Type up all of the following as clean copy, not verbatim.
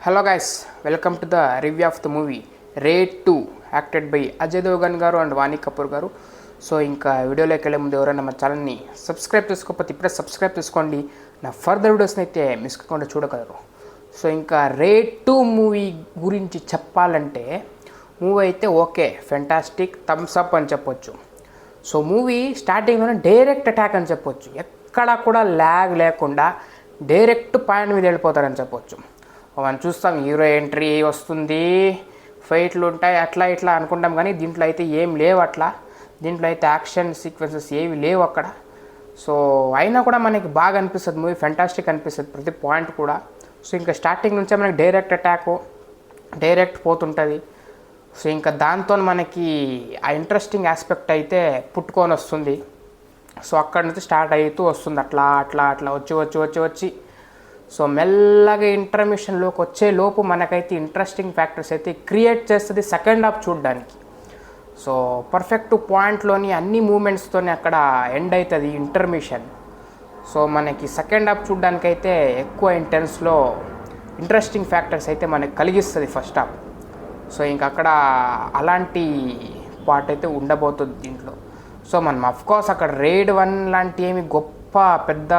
Hello guys, welcome to the review of the movie Raid 2 acted by Ajay Devgan garu and వాణి కపూర్ గారు. So ఇంకా వీడియోలోకి వెళ్ళే ముందు ఎవరైనా మన ఛానల్ని సబ్స్క్రైబ్ చేసుకోకపోతే ఇప్పుడే సబ్స్క్రైబ్ చేసుకోండి. నా ఫర్దర్ వీడియోస్ని అయితే మిస్ కాకుండా చూడగలరు. సో ఇంకా రేడ్ 2 మూవీ గురించి చెప్పాలంటే మూవీ అయితే ఓకే, ఫెంటాస్టిక్, థమ్స్ అప్ అని చెప్పొచ్చు. సో మూవీ స్టార్టింగ్లోనే డైరెక్ట్ అటాక్ అని చెప్పొచ్చు. ఎక్కడా కూడా ల్యాగ్ లేకుండా డైరెక్ట్ పాయింట్ మీద వెళ్ళిపోతారని చెప్పొచ్చు. మనం చూస్తాం హీరో ఎంట్రీ వస్తుంది, ఫైట్లు ఉంటాయి, అట్లా ఇట్లా అనుకుంటాం, కానీ దీంట్లో అయితే ఏం లేవు అట్లా. దీంట్లో అయితే యాక్షన్ సీక్వెన్సెస్ ఏవి లేవు అక్కడ. సో అయినా కూడా మనకి బాగా అనిపిస్తుంది మూవీ, ఫెంటాస్టిక్ అనిపిస్తుంది ప్రతి పాయింట్ కూడా. సో ఇంకా స్టార్టింగ్ నుంచే మనకి డైరెక్ట్ అటాక్ డైరెక్ట్ పోతుంటుంది. సో ఇంకా దాంతో మనకి ఆ ఇంట్రెస్టింగ్ ఆస్పెక్ట్ అయితే పుట్టుకొని వస్తుంది. సో అక్కడ నుంచి స్టార్ట్ అవుతూ వస్తుంది, అట్లా అట్లా అట్లా వచ్చి వచ్చి వచ్చి వచ్చి సో మెల్లగా ఇంటర్మిషన్లోకి వచ్చే లోపు మనకైతే ఇంట్రెస్టింగ్ ఫ్యాక్టర్స్ అయితే క్రియేట్ చేస్తుంది సెకండ్ హాఫ్ చూడడానికి. సో పర్ఫెక్ట్ పాయింట్లోని అన్ని మూమెంట్స్తోని అక్కడ ఎండ్ అవుతుంది ఇంటర్మిషన్. సో మనకి సెకండ్ హాఫ్ చూడడానికైతే ఎక్కువ ఇంటెన్స్లో ఇంట్రెస్టింగ్ ఫ్యాక్టర్స్ అయితే మనకి కలిగిస్తుంది ఫస్ట్ హాఫ్. సో ఇంక అక్కడ అలాంటి పార్ట్ అయితే ఉండబోతుంది దీంట్లో. సో మనం అఫ్కోర్స్ అక్కడ రేడ్ 1 లాంటి ఏమి గొప్ప పెద్ద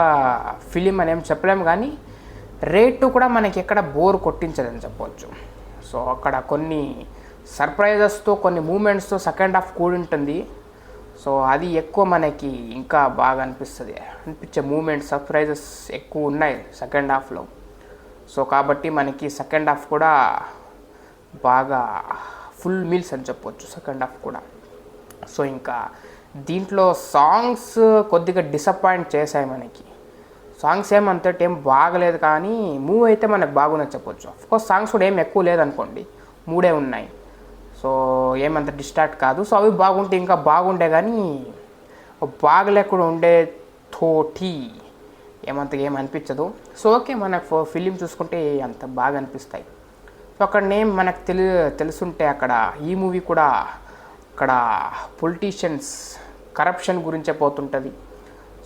ఫిలిం అని ఏం చెప్పలేము, కానీ రేడ్ 2 కూడా మనకి ఎక్కడ బోర్ కొట్టించదని చెప్పవచ్చు. సో అక్కడ కొన్ని సర్ప్రైజెస్తో కొన్ని మూమెంట్స్తో సెకండ్ హాఫ్ కూడి ఉంటుంది. సో అది ఎక్కువ మనకి ఇంకా బాగా అనిపించే మూమెంట్స్, సర్ప్రైజెస్ ఎక్కువ ఉన్నాయి సెకండ్ హాఫ్లో. సో కాబట్టి మనకి సెకండ్ హాఫ్ కూడా బాగా ఫుల్ మీల్స్ అని చెప్పవచ్చు సెకండ్ హాఫ్ కూడా. సో ఇంకా దీంట్లో సాంగ్స్ కొద్దిగా డిసప్పాయింట్ చేశాయి మనకి. సాంగ్స్ ఏమంతటి ఏం బాగలేదు, కానీ మూవీ అయితే మనకు బాగుందని చెప్పొచ్చు. అఫ్కోర్స్ సాంగ్స్ కూడా ఏం ఎక్కువ లేదనుకోండి, 3 ఉన్నాయి. సో ఏమంత డిస్ట్రాక్ట్ కాదు. సో అవి బాగుంటే ఇంకా బాగుండే, కానీ బాగలేకుండా ఉండే తోటి ఏం అనిపించదు. సో ఓకే, మనకు ఫిలిం చూసుకుంటే అంత బాగా అనిపిస్తాయి. సో అక్కడ నేమ్ మనకు తెలుసుంటే అక్కడ ఈ మూవీ కూడా అక్కడ పొలిటీషియన్స్ కరప్షన్ గురించే పోతుంటుంది.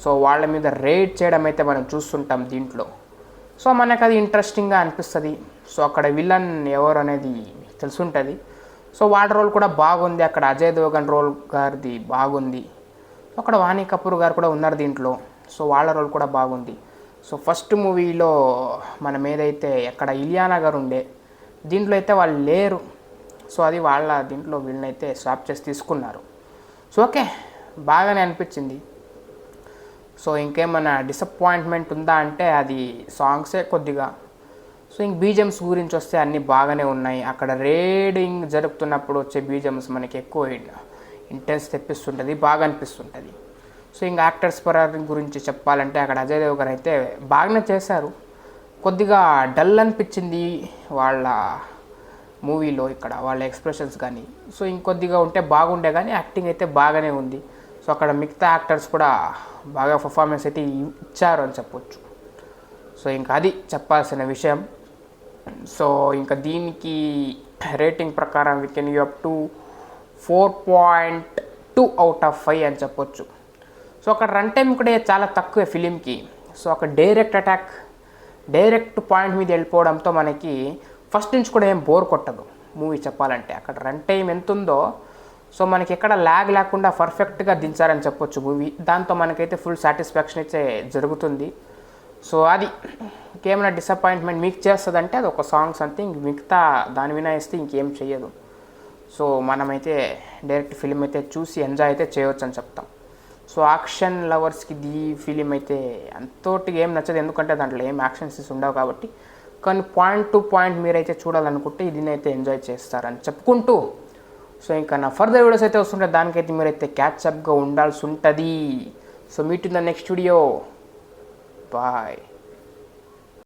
సో వాళ్ళ మీద రేడ్ చేయడం అయితే మనం చూస్తుంటాం దీంట్లో. సో మనకు అది ఇంట్రెస్టింగ్గా అనిపిస్తుంది. సో అక్కడ విలన్ ఎవరు అనేది తెలుసుంటుంది. సో వాళ్ళ రోల్ కూడా బాగుంది, అక్కడ అజయ్ దేవగన్ రోల్ గారిది బాగుంది. అక్కడ వాణి కపూర్ గారు కూడా ఉన్నారు దీంట్లో. సో వాళ్ళ రోల్ కూడా బాగుంది. సో ఫస్ట్ మూవీలో మనం ఏదైతే అక్కడ ఇలియానా గారు ఉండే, దీంట్లో అయితే వాళ్ళు లేరు. సో అది వాళ్ళ దీంట్లో వీళ్ళనైతే స్వాప్ చేసి తీసుకున్నారు. సో ఓకే, బాగానే అనిపించింది. సో ఇంకేమైనా డిసప్పాయింట్మెంట్ ఉందా అంటే అది సాంగ్సే కొద్దిగా. సో ఇంక బీజిఎమ్స్ గురించి వస్తే అన్నీ బాగానే ఉన్నాయి. అక్కడ రేడింగ్ జరుపుతున్నప్పుడు వచ్చే బీజిఎమ్స్ మనకి ఎక్కువ ఇంటెన్స్ తెప్పిస్తుంటుంది, బాగా అనిపిస్తుంటుంది. సో ఇంకా యాక్టర్స్ గురించి చెప్పాలంటే అక్కడ అజయ్ దేవగన్ అయితే బాగానే చేశారు. కొద్దిగా డల్ అనిపించింది వాళ్ళ మూవీలో ఇక్కడ వాళ్ళ ఎక్స్ప్రెషన్స్ కానీ. సో ఇంకొద్దిగా ఉంటే బాగుండే, కానీ యాక్టింగ్ అయితే బాగానే ఉంది. సో అక్కడ మిగతా యాక్టర్స్ కూడా బాగా పర్ఫార్మెన్స్ అయితే ఇచ్చారు అని చెప్పొచ్చు. సో ఇంకా అది చెప్పాల్సిన విషయం. సో ఇంకా దీనికి రేటింగ్ ప్రకారం we can give up to 4.2 out of 5 అని చెప్పొచ్చు. సో అక్కడ రన్ టైం కూడా చాలా తక్కువే ఫిలింకి. సో అక్కడ డైరెక్ట్ పాయింట్ మీద వెళ్ళిపోవడంతో మనకి ఫస్ట్ నుంచి కూడా ఏం బోర్ కొట్టదు మూవీ చెప్పాలంటే. అక్కడ రన్ టైం ఎంత ఉందో సో మనకి ఎక్కడ ల్యాగ్ లేకుండా పర్ఫెక్ట్గా దించారని చెప్పొచ్చు మూవీ. దాంతో మనకైతే ఫుల్ సాటిస్ఫాక్షన్ అయితే జరుగుతుంది. సో అది ఇంకేమైనా డిసప్పాయింట్మెంట్ మీకు చేస్తుందంటే అది ఒక సాంగ్స్ అంతే, ఇంక మిగతా దాని వినాయిస్తే ఇంకేం చెయ్యదు. సో మనమైతే డైరెక్ట్ ఫిలిం అయితే చూసి ఎంజాయ్ అయితే చేయవచ్చు అని చెప్తాం. సో యాక్షన్ లవర్స్కి ఈ ఫిలిం అయితే అంతోటి ఏం నచ్చదు, ఎందుకంటే దాంట్లో ఏం యాక్షన్ సీన్స్ ఉండవు కాబట్టి. కానీ పాయింట్ టు పాయింట్ మీరైతే చూడాలనుకుంటే దీనైతే ఎంజాయ్ చేస్తారని చెప్పుకుంటూ, సో ఇంకా నా ఫర్దర్ వీడియోస్ అయితే వస్తుంటే దానికైతే మీరైతే క్యాచ్అప్గా ఉండాల్సి ఉంటుంది. So meet in the next video, bye.